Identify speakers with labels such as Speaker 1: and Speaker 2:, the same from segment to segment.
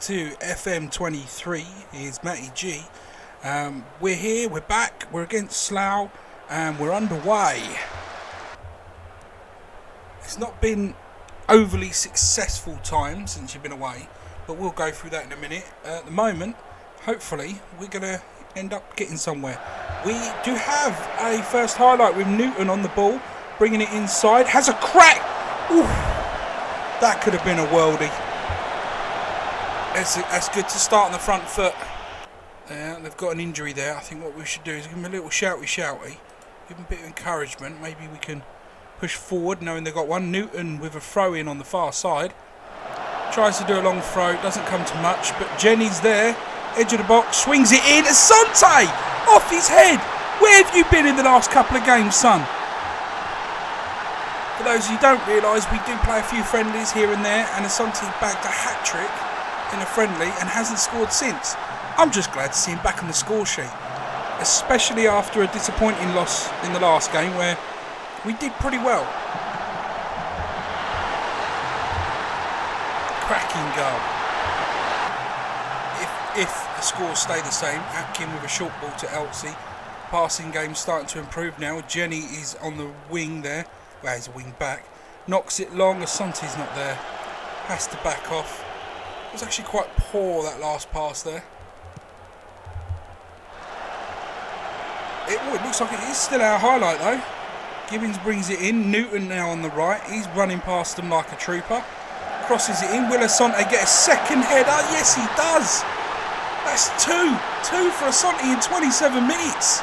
Speaker 1: to FM23. Here's Matty G. We're here, we're back, we're against Slough, and we're underway. It's not been overly successful time since you've been away, but we'll go through that in a minute. At the moment, hopefully, we're going to end up getting somewhere. We do have a first highlight with Newton on the ball, bringing it inside, has a crack. Ooh, that could have been a worldie. That's good to start on the front foot. They've got an injury there. I think what we should do is give them a little shouty, give them a bit of encouragement. Maybe we can push forward, knowing they've got one. Newton with a throw in on the far side. Tries to do a long throw, doesn't come to much, but Jenny's there, edge of the box, swings it in. Asante off his head. Where have you been in the last couple of games, son? For those who don't realise, we do play a few friendlies here and there, and Asante bagged a hat-trick in a friendly and hasn't scored since. I'm just glad to see him back on the score sheet, especially after a disappointing loss in the last game where we did pretty well. Cracking goal. If the scores stay the same, Atkin with a short ball to Elsie. Passing game starting to improve now. Jenny is on the wing there. Well, he's a wing back. Knocks it long. Asante's not there. Has to back off. It was actually quite poor, that last pass there. It looks like it is still our highlight though. Gibbons brings it in. Newton now on the right. He's running past them like a trooper. Crosses it in. Will Asante get a second header? Yes, he does. That's two. Two for Asante in 27 minutes.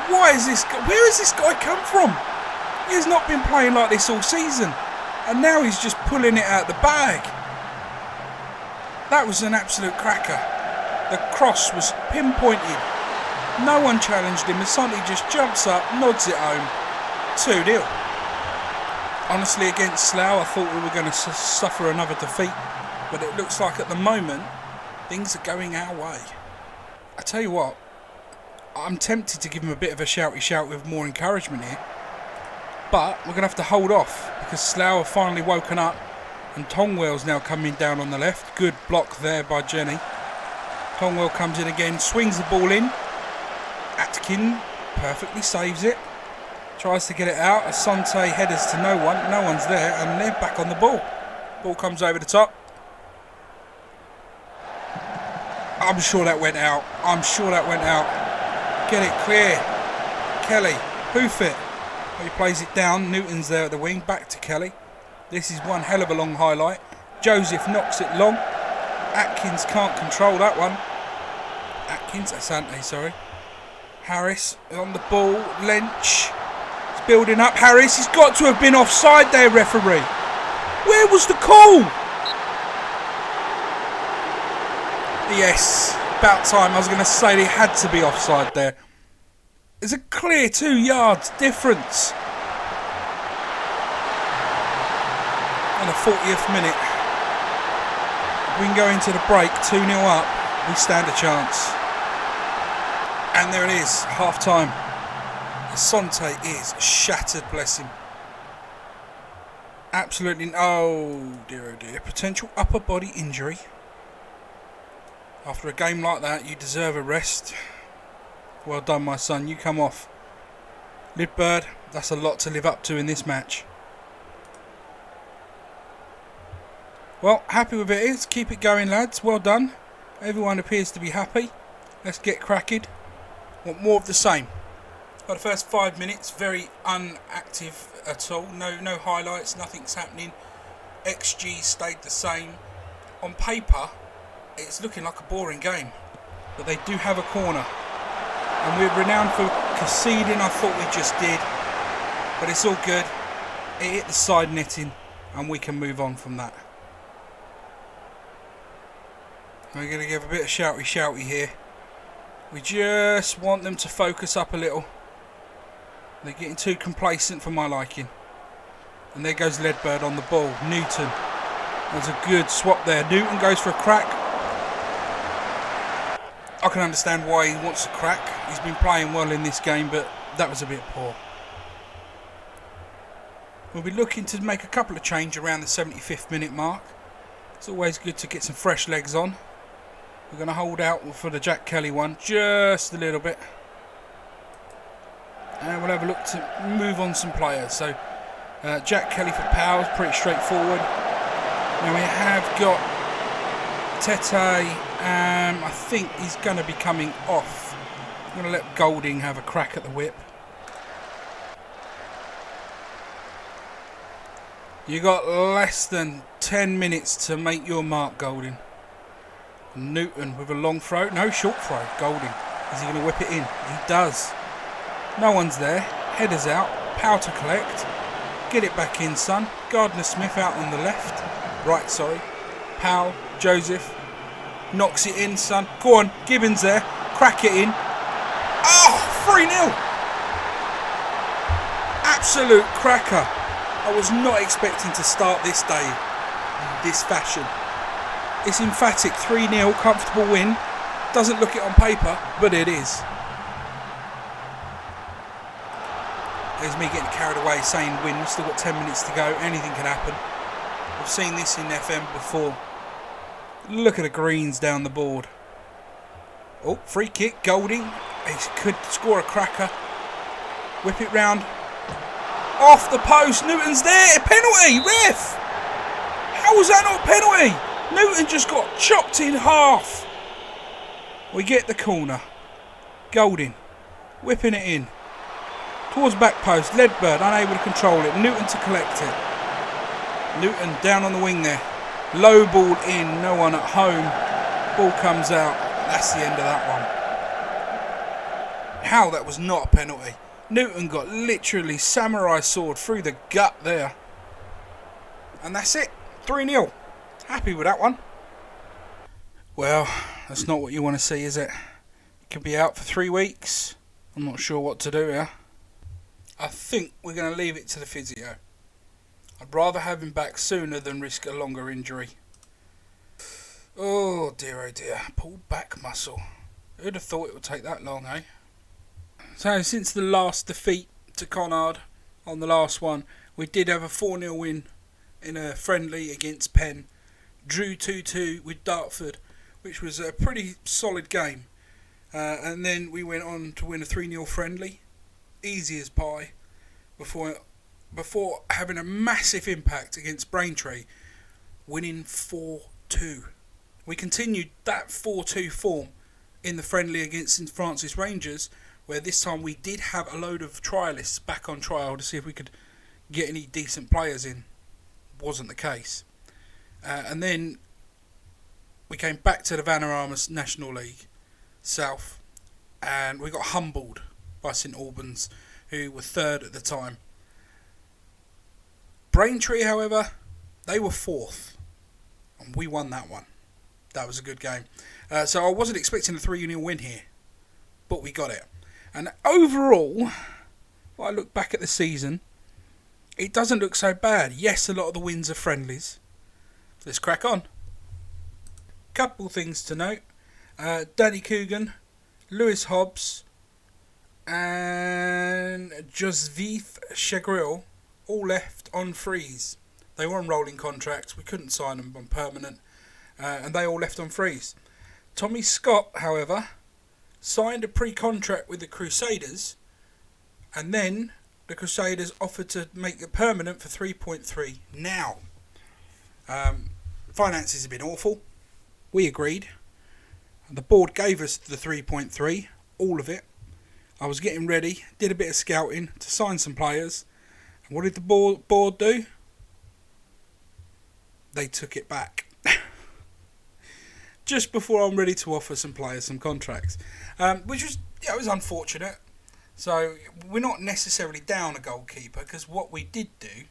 Speaker 1: Where has this guy come from? He has not been playing like this all season. And now he's just pulling it out of the bag. That was an absolute cracker. The cross was pinpointed. No one challenged him. Asante just jumps up, nods it home. 2-0. Honestly, against Slough, I thought we were going to suffer another defeat. But it looks like at the moment, things are going our way. I tell you what, I'm tempted to give him a bit of a shouty shout with more encouragement here. But we're going to have to hold off because Slough have finally woken up. And Tongwell's now coming down on the left. Good block there by Jenny. Tongwell comes in again, swings the ball in. Atkin perfectly saves it. Tries to get it out. Asante headers to no one. No one's there. And they're back on the ball. Ball comes over the top. I'm sure that went out. Get it clear. Kelly. Hoof it. He plays it down. Newton's there at the wing. Back to Kelly. This is one hell of a long highlight. Joseph knocks it long. Atkins can't control that one. Asante, sorry. Harris on the ball. Lynch is building up. Harris, he's got to have been offside there, referee. Where was the call? Yes, about time. I was going to say they had to be offside there. There's a clear 2 yards difference. On the 40th minute. We can go into the break 2-0 up. We stand a chance. And there it is, half time. Asante is shattered, bless him. Absolutely, oh dear, potential upper body injury. After a game like that, you deserve a rest. Well done, my son, you come off. Lidbird, that's a lot to live up to in this match. Well, happy with it is. Keep it going, lads. Well done. Everyone appears to be happy. Let's get cracking. Want more of the same. For the first 5 minutes, very unactive at all. No highlights, nothing's happening. XG stayed the same. On paper, it's looking like a boring game. But they do have a corner. And we're renowned for conceding. I thought we just did. But it's all good. It hit the side netting and we can move on from that. We're going to give a bit of shouty here. We just want them to focus up a little. They're getting too complacent for my liking. And there goes Ledbird on the ball. Newton. There's a good swap there. Newton goes for a crack. I can understand why he wants a crack. He's been playing well in this game, but that was a bit poor. We'll be looking to make a couple of changes around the 75th minute mark. It's always good to get some fresh legs on. We're going to hold out for the Jack Kelly one just a little bit. And we'll have a look to move on some players. So Jack Kelly for Powell, pretty straightforward. Now we have got Tete. I think he's going to be coming off. I'm going to let Golding have a crack at the whip. You got less than 10 minutes to make your mark, Golding. Newton with a long throw. No, short throw. Golding. Is he going to whip it in? He does. No one's there. Headers out. Powell to collect. Get it back in, son. Gardner-Smith out on the left. Right, sorry. Powell. Joseph. Knocks it in, son. Go on. Gibbons there. Crack it in. Oh! 3-0. Absolute cracker. I was not expecting to start this day in this fashion. It's emphatic, 3-0, comfortable win. Doesn't look it on paper, but it is. There's me getting carried away saying win. We've still got 10 minutes to go. Anything can happen. We've seen this in FM before. Look at the greens down the board. Oh, free kick, Golding. He could score a cracker. Whip it round. Off the post, Newton's there, penalty, ref! How was that not a penalty? Newton just got chopped in half. We get the corner. Golding, whipping it in. Towards back post, Ledbird unable to control it, Newton to collect it. Newton down on the wing there. Low ball in, no one at home. Ball comes out, that's the end of that one. How that was not a penalty. Newton got literally samurai sword through the gut there. And that's it. 3-0. Happy with that one. Well, that's not what you want to see, is it? It could be out for 3 weeks. I'm not sure what to do here. I think we're going to leave it to the physio. I'd rather have him back sooner than risk a longer injury. Oh dear, pulled back muscle. Who'd have thought it would take that long, eh? So since the last defeat to Connaught on the last one, we did have a 4-0 win in a friendly against Penn. Drew 2-2 with Dartford, which was a pretty solid game. And then we went on to win a 3-0 friendly, easy as pie, before having a massive impact against Braintree, winning 4-2. We continued that 4-2 form in the friendly against St Francis Rangers, where this time we did have a load of trialists back on trial to see if we could get any decent players in. Wasn't the case. And then we came back to the Vanarama National League South, and we got humbled by St Albans, who were third at the time. Braintree, however, they were fourth, and we won that one. That was a good game. So I wasn't expecting a 3-0 win here, but we got it. And overall, when I look back at the season, it doesn't look so bad. Yes, a lot of the wins are friendlies. Let's crack on. Couple things to note. Danny Coogan, Lewis Hobbs, and Josvith Shagril all left on freeze. They were on rolling contracts. We couldn't sign them on permanent. And they all left on freeze. Tommy Scott, however, signed a pre-contract with the Crusaders, and then the Crusaders offered to make it permanent for 3.3 now. Finances have been awful. We agreed. The board gave us the 3.3, all of it. I was getting ready, did a bit of scouting to sign some players. And what did the board do? They took it back. Just before I'm ready to offer some players some contracts. Which was, it was unfortunate. So we're not necessarily down a goalkeeper, because what we did do,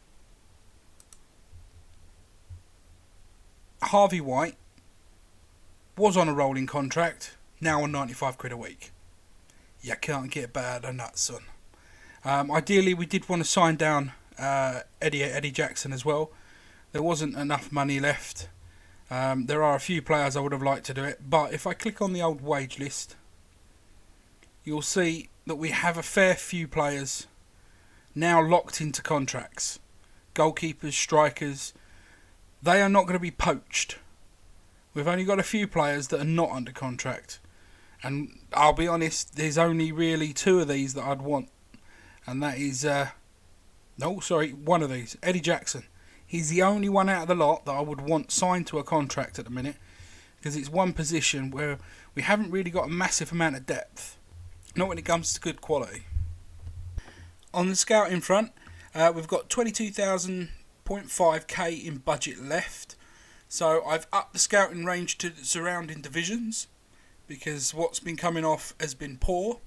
Speaker 1: Harvey White was on a rolling contract, now on 95 quid a week. You can't get better than that, son. Ideally, we did want to sign down Eddie Jackson as well. There wasn't enough money left. There are a few players I would have liked to do it, but if I click on the old wage list, you'll see that we have a fair few players now locked into contracts. Goalkeepers, strikers, they are not going to be poached. We've only got a few players that are not under contract. And I'll be honest, there's only really 2 of these that I'd want. And that is, one of these, Eddie Jackson. He's the only one out of the lot that I would want signed to a contract at the minute. Because it's one position where we haven't really got a massive amount of depth. Not when it comes to good quality. On the scouting front, we've got 22,000.5k in budget left. So I've upped the scouting range to the surrounding divisions. Because what's been coming off has been poor.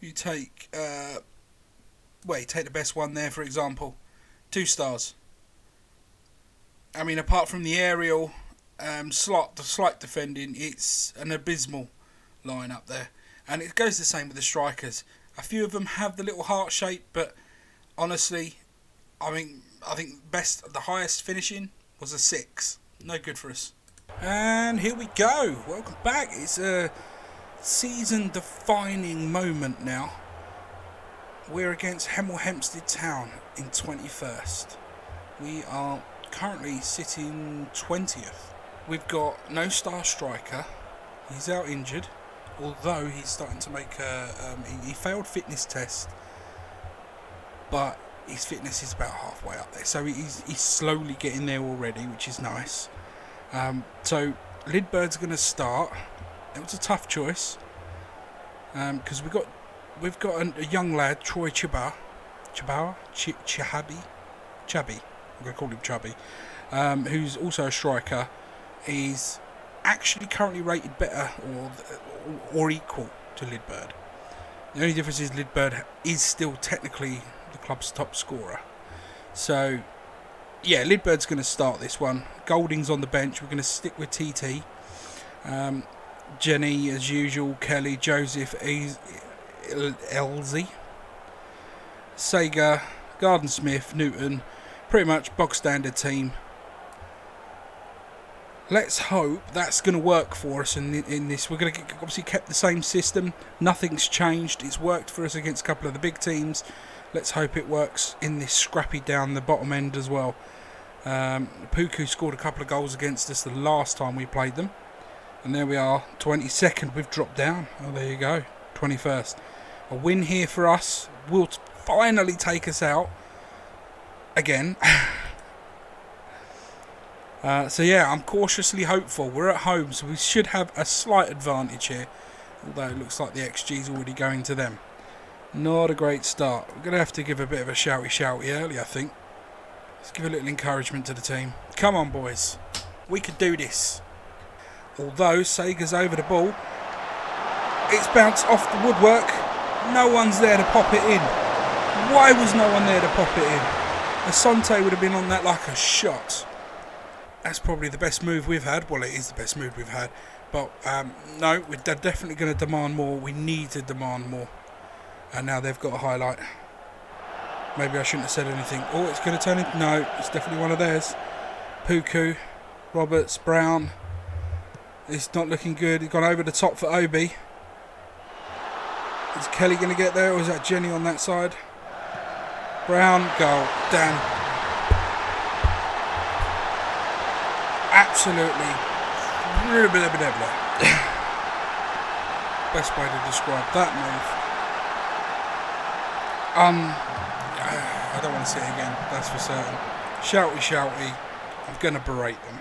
Speaker 1: You take, you take the best one there, for example. 2 stars. I mean, apart from the aerial, the slight defending, it's an abysmal line up there. And it goes the same with the strikers. A few of them have the little heart shape, but honestly, I think the highest finishing was a 6. No good for us. And here we go. Welcome back. It's a season-defining moment now. We're against Hemel Hempstead Town in 21st. We are currently sitting 20th. We've got no star striker. He's out injured, although he's starting to make he failed fitness test, but his fitness is about halfway up there, so he's slowly getting there already, which is nice. So Lidbird's going to start. It was a tough choice because we've got a young lad, Troy Chubby. I'm going to call him Chubby, who's also a striker. He's actually currently rated better or equal to Lidbird. The only difference is Lidbird is still technically the club's top scorer. So yeah, Lidbird's going to start this one. Golding's on the bench. We're going to stick with TT. Jenny, as usual. Kelly, Joseph, Elsie, Sager, Garden Smith, Newton. Pretty much bog standard team. Let's hope that's going to work for us in this. We're going to obviously kept the same system. Nothing's changed. It's worked for us against a couple of the big teams. Let's hope it works in this scrappy down the bottom end as well. Puku scored a couple of goals against us the last time we played them. And there we are, 22nd, we've dropped down. Oh, there you go, 21st. A win here for us will finally take us out again. So yeah, I'm cautiously hopeful. We're at home, so we should have a slight advantage here. Although it looks like the XG's already going to them. Not a great start. We're going to have to give a bit of a shouty early, I think. Let's give a little encouragement to the team. Come on, boys. We could do this. Although Sager's over the ball, it's bounced off the woodwork. No one's there to pop it in. Why was no one there to pop it in? Asante would have been on that like a shot. That's probably the best move we've had. Well, it is the best move we've had. But no, we're definitely going to demand more. We need to demand more. And now they've got a highlight. Maybe I shouldn't have said anything. Oh, it's going to turn into... No, it's definitely one of theirs. Puku, Roberts, Brown. It's not looking good. He's gone over the top for Obi. Is Kelly going to get there, or is that Jenny on that side? Brown, goal. Dan. Absolutely. Best way to describe that move. I don't want to say it again, that's for certain. Shouty. I'm going to berate them.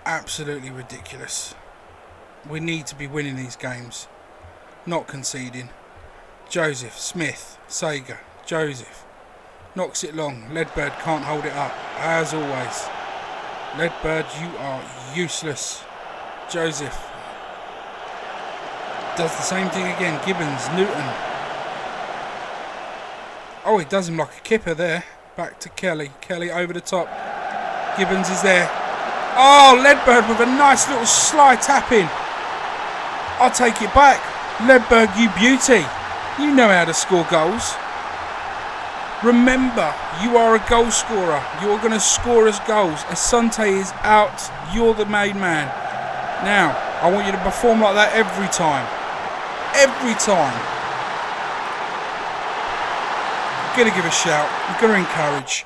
Speaker 1: Absolutely ridiculous. We need to be winning these games, not conceding. Joseph, Smith, Sager, Joseph. Knocks it long. Ledbird can't hold it up, as always. Ledbird, you are useless. Joseph does the same thing again. Gibbons, Newton. Oh, he does him like a kipper there. Back to Kelly. Kelly over the top. Gibbons is there. Oh, Ledbird with a nice little sly tap in. I'll take it back. Ledbird, you beauty. You know how to score goals. Remember, you are a goal scorer. You're going to score us goals. Asante is out. You're the main man. Now, I want you to perform like that every time. Every time. I'm going to give a shout. I'm going to encourage.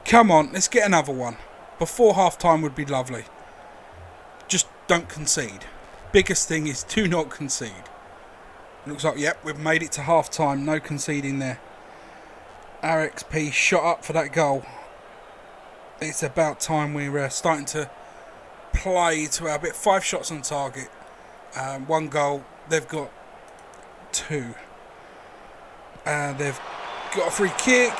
Speaker 1: Come on, let's get another one. Before half time would be lovely. don't concede. Biggest thing is do not concede. Looks like, yep, we've made it to half time. No conceding there. Our XP shot up for that goal. It's about time we're starting to play to our bit. 5 shots on target. 1 goal. They've got 2. They've got a free kick.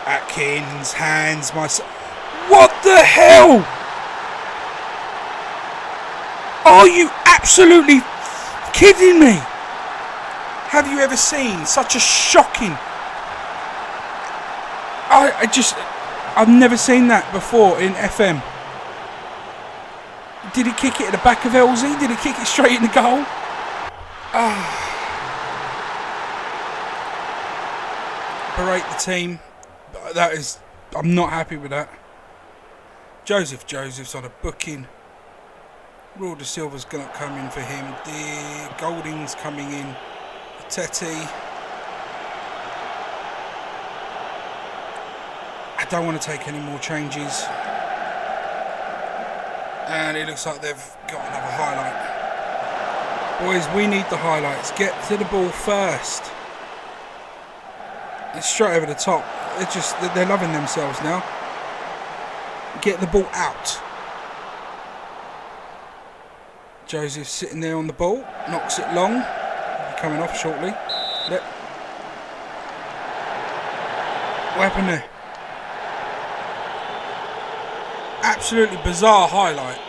Speaker 1: Atkins, hands, what the hell? Are you absolutely kidding me? Have you ever seen such a shocking... I've never seen that before in FM. Did he kick it at the back of LZ? Did he kick it straight in the goal? Berate the team. That is... I'm not happy with that. Joseph's on a booking. Raw de Silva's going to come in for him. Golding's coming in. Teti. I don't want to take any more changes. And it looks like they've got another highlight. Boys, we need the highlights. Get to the ball first. It's straight over the top. They're loving themselves now. Get the ball out. Joseph's sitting there on the ball. Knocks it long. He'll be coming off shortly. What happened there? Absolutely bizarre highlight.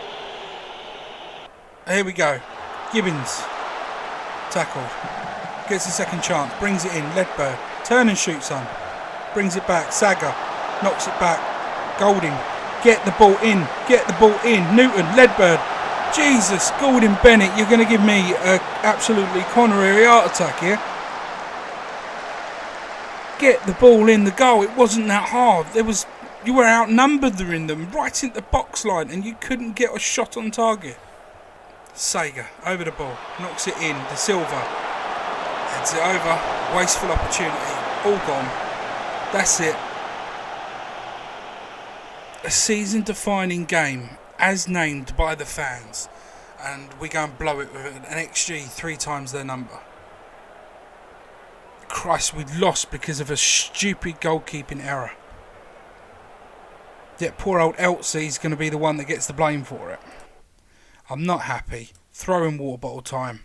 Speaker 1: Here we go. Gibbons. Tackled. Gets a second chance. Brings it in. Ledbird. Turn and shoots on. Brings it back. Saga. Knocks it back. Golding. Get the ball in. Get the ball in. Newton. Ledbird. Jesus. Gordon Bennett. You're going to give me an absolutely coronary heart attack here. Get the ball in the goal. It wasn't that hard. You were outnumbered in them. Right in the box line. And you couldn't get a shot on target. Saga. Over the ball. Knocks it in. De Silva. Heads it over. Wasteful opportunity. All gone. That's it. A season-defining game, as named by the fans, and we go and blow it with an XG 3 times their number. Christ, we lost because of a stupid goalkeeping error. Yet poor old Elsie's going to be the one that gets the blame for it. I'm not happy. Throw in water bottle time.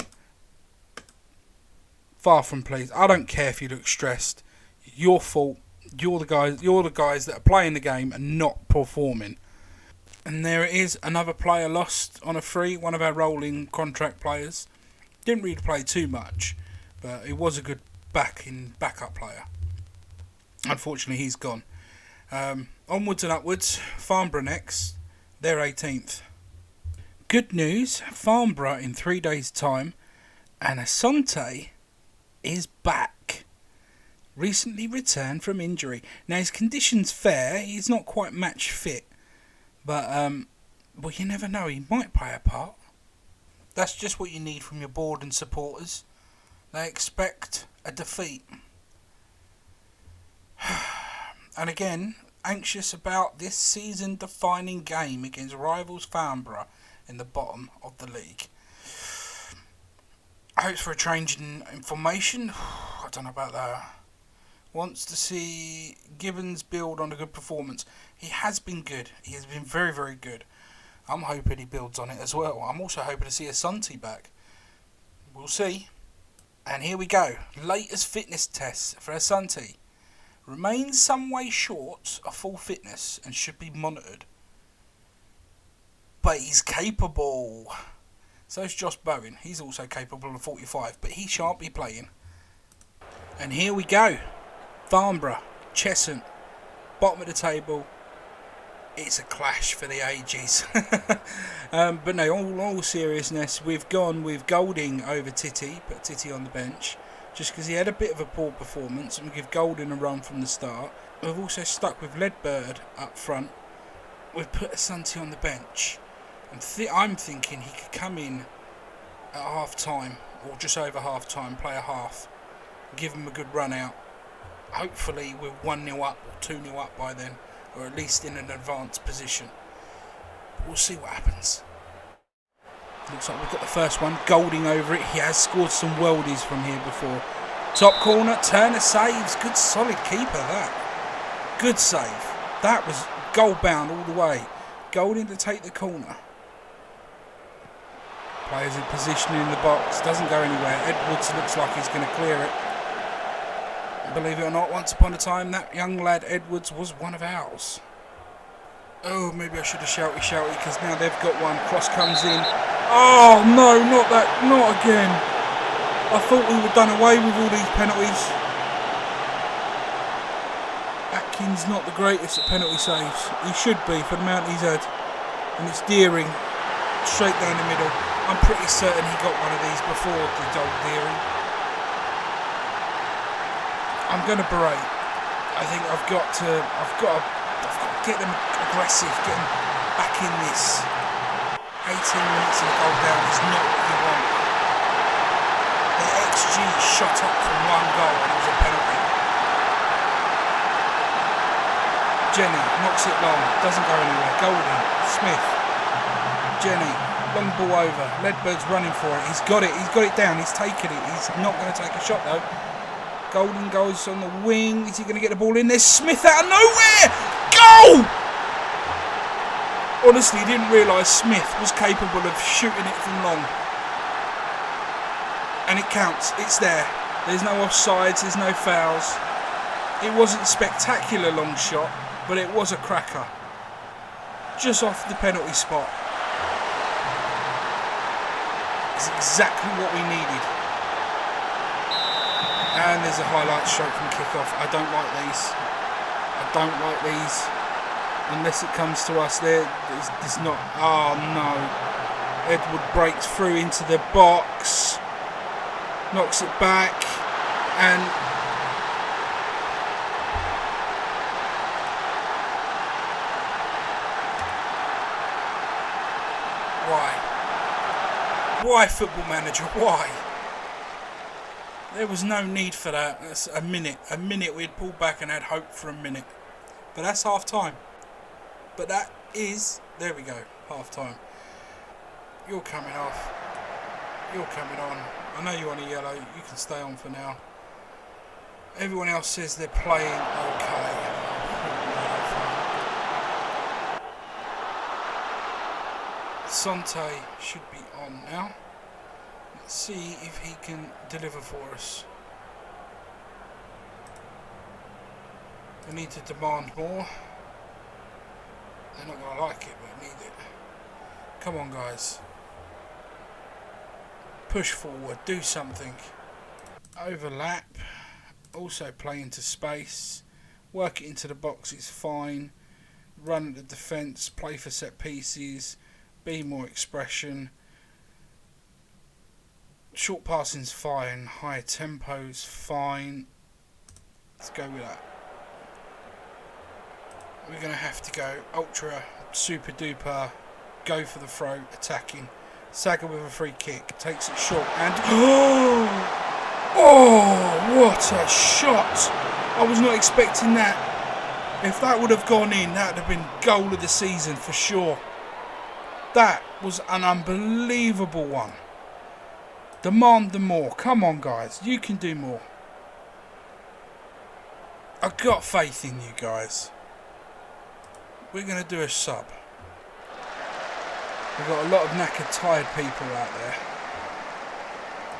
Speaker 1: Far from pleased. I don't care if you look stressed. Your fault. You're the guys that are playing the game and not performing. And there it is, another player lost on a free, one of our rolling contract players. Didn't really play too much, but he was a good backup player. Unfortunately, he's gone. Onwards and upwards. Farnborough next. They're 18th. Good news, Farnborough in 3 days' time, and Asante is back. Recently returned from injury. Now his condition's fair, he's not quite match fit, but well, you never know, he might play a part. That's just what you need from your board and supporters. They expect a defeat. And again, anxious about this season-defining game against rivals Farnborough in the bottom of the league. Hopes for a change in formation. I don't know about that. Wants to see Gibbons build on a good performance. He has been good. He has been very, very good. I'm hoping he builds on it as well. I'm also hoping to see Asante back. We'll see. And here we go. Latest fitness tests for Asante. Remains some way short of full fitness and should be monitored. But he's capable. So is Josh Bowen. He's also capable of 45, but he shan't be playing. And here we go. Farnborough, Cheshunt, bottom of the table. It's a clash for the ages. But no, all seriousness, we've gone with Golding over Titi, put Titi on the bench, just because he had a bit of a poor performance, and we give Golding a run from the start. We've also stuck with Ledbird up front. We've put Asante on the bench. I'm thinking he could come in at half time, or just over half time, play a half, give him a good run out. Hopefully we're 1-0 up or 2-0 up by then, or at least in an advanced position. We'll see what happens. Looks like we've got the first one. Golding over it. He has scored some worldies from here before. Top corner. Turner saves. Good solid keeper that. Good save. That was goal bound all the way. Golding to take the corner. Players in position in the box. Doesn't go anywhere. Edwards looks like he's going to clear it. Believe it or not, once upon a time, that young lad Edwards was one of ours. Oh, maybe I should have shouty because now they've got one. Cross comes in. Oh no, not that, not again. I thought we were done away with all these penalties. Atkins not the greatest at penalty saves. He should be for the amount he's had. And it's Deering, straight down the middle. I'm pretty certain he got one of these before the old Deering. I'm going to berate. I think I've got to get them aggressive, get them back in this. 18 minutes of the goal down is not what you want. The XG shot up from one goal and it was a penalty. Jenny knocks it long, doesn't go anywhere. Golden, Smith, Jenny, long ball over. Ledbird's running for it. He's got it down, he's taken it. He's not going to take a shot though. Golden goes on the wing. Is he going to get the ball in? There's Smith out of nowhere! Goal! Honestly, didn't realise Smith was capable of shooting it from long. And it counts. It's there. There's no offsides. There's no fouls. It wasn't a spectacular long shot, but it was a cracker. Just off the penalty spot. It's exactly what we needed. And there's a highlight stroke from kickoff. I don't like these. I don't like these. Unless it comes to us there. There's not. Oh no. Edward breaks through into the box. Knocks it back. And why? Why, Football Manager? Why? There was no need for that. That's a minute. A minute we had pulled back and had hope for a minute. But that's half time. But that is, there we go, half time. You're coming off. You're coming on. I know you're on a yellow. You can stay on for now. Everyone else says they're playing okay. Sante should be on now. Let's see if he can deliver for us. We need to demand more. They're not going to like it, but need it. Come on, guys. Push forward. Do something. Overlap. Also play into space. Work it into the box is fine. Run at the defence. Play for set pieces. Be more expression. Short passing's fine. High tempo's fine. Let's go with that. We're going to have to go ultra, super duper, go for the throw, attacking. Saga with a free kick, takes it short and... Oh, what a shot! I was not expecting that. If that would have gone in, that would have been goal of the season for sure. That was an unbelievable one. Demand the more. Come on, guys. You can do more. I've got faith in you guys. We're going to do a sub. We've got a lot of knackered, tired people out there.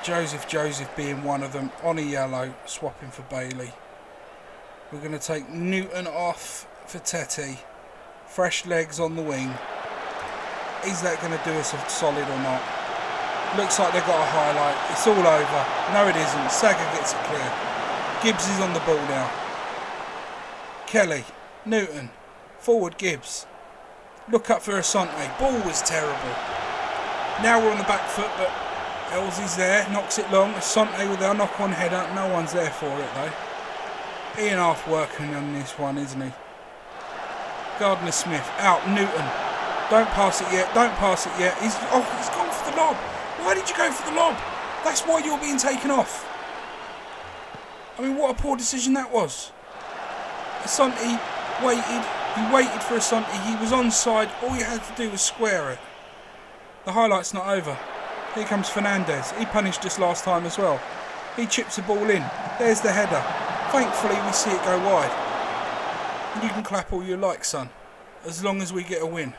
Speaker 1: Joseph being one of them. On a yellow, swapping for Bailey. We're going to take Newton off for Tetty. Fresh legs on the wing. Is that going to do us a solid or not? Looks like they've got a highlight. It's all over. No, it isn't. Saga gets it clear. Gibbs is on the ball now. Kelly. Newton. Forward Gibbs. Look up for Asante. Ball was terrible. Now we're on the back foot, but Elsy's there. Knocks it long. Asante with our knock-on header. No one's there for it, though. Ian half working on this one, isn't he? Gardner Smith. Out. Newton. Don't pass it yet. Don't pass it yet. He's gone for the lob. Why did you go for the lob? That's why you're being taken off. I mean, what a poor decision that was. Asante waited. He waited for Asante. He was onside. All you had to do was square it. The highlight's not over. Here comes Fernandez. He punished us last time as well. He chips the ball in. There's the header. Thankfully we see it go wide. You can clap all you like, son, as long as we get a win.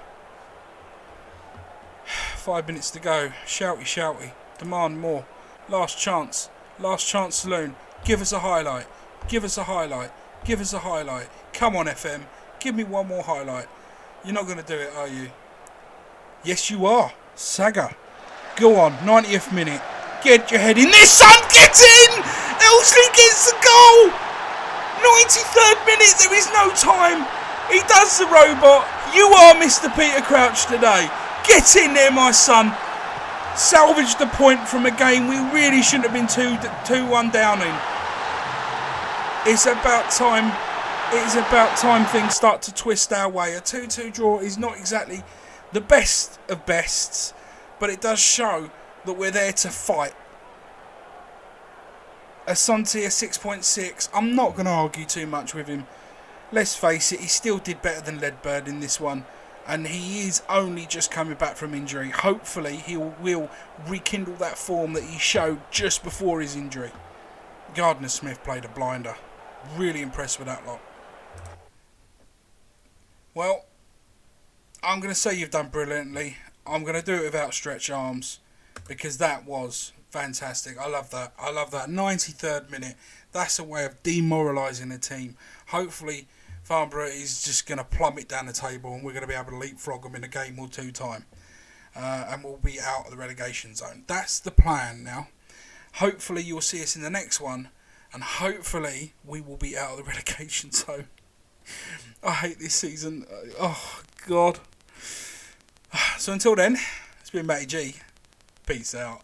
Speaker 1: 5 minutes to go. Shouty, shouty. Demand more. Last chance. Last chance, Saloon. Give us a highlight. Give us a highlight. Give us a highlight. Come on, FM. Give me one more highlight. You're not going to do it, are you? Yes, you are. Saga. Go on. 90th minute. Get your head in there, son. Get in! Elsley gets the goal. 93rd minute. There is no time. He does the robot. You are Mr. Peter Crouch today. Get in there, my son. Salvage the point from a game we really shouldn't have been 2-1 down in. It's about time. It's about time things start to twist our way. A 2-2 draw is not exactly the best of bests, but it does show that we're there to fight. Asante a 6.6. I'm not going to argue too much with him. Let's face it, he still did better than Ledbird in this one. And he is only just coming back from injury. Hopefully he will rekindle that form that he showed just before his injury. Gardner-Smith played a blinder. Really impressed with that lot. Well, I'm going to say you've done brilliantly. I'm going to do it with outstretched arms, because that was fantastic. I love that. I love that. 93rd minute. That's a way of demoralising a team. Hopefully Farnborough is just going to plummet down the table and we're going to be able to leapfrog them in a game or two time. And we'll be out of the relegation zone. That's the plan now. Hopefully you'll see us in the next one. And hopefully we will be out of the relegation zone. I hate this season. Oh, God. So until then, it's been Matty G. Peace out.